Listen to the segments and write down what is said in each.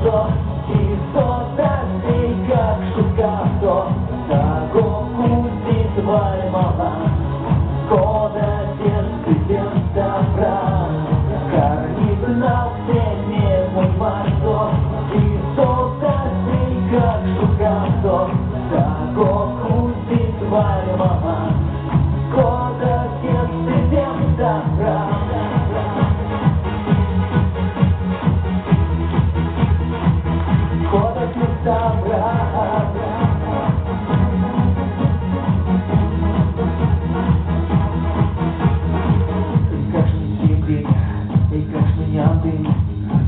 marzo i sotaci как шукато Таго кузит вальмала Кода сердце добра Карнит на всеме мой марzo и sotaci как шукато Таго кузит вальмала Кода сердце добра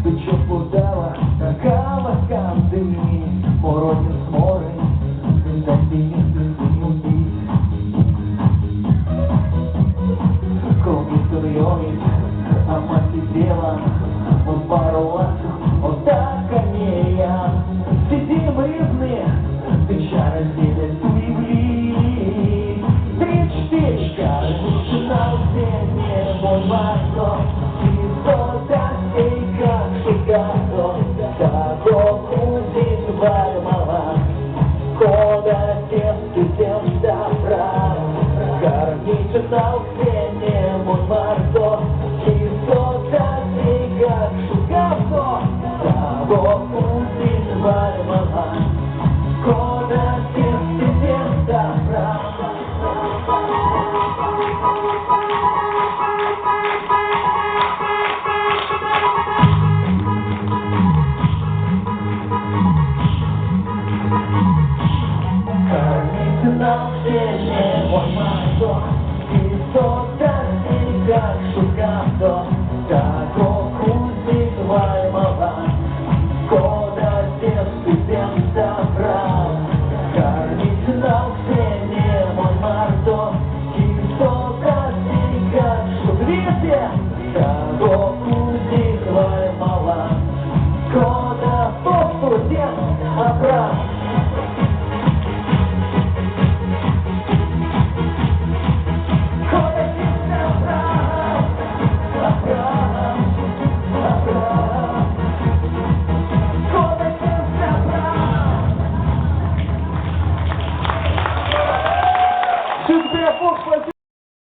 Ты чё подала, такава сканды Морозин сморы, да ты не убить Круги сурьёнит, а мать сидела В паруасу, вот так конея Сидим різні, ти чара зілять уявли Три-четыре шкары, на стене мой марzo Таго кузит вальмала Кода сердце добра Карниче на стене мой марzo и sotaci как шукато Таго кузит вальмала Кода сердце добра На стене мой марzo и sotaci как шукато Таго кузит вальмала Кода сердце добра Карнит на стене мой марzo и sotaci как шукато Таго кузит вальмала Кода постудент добра Спасибо.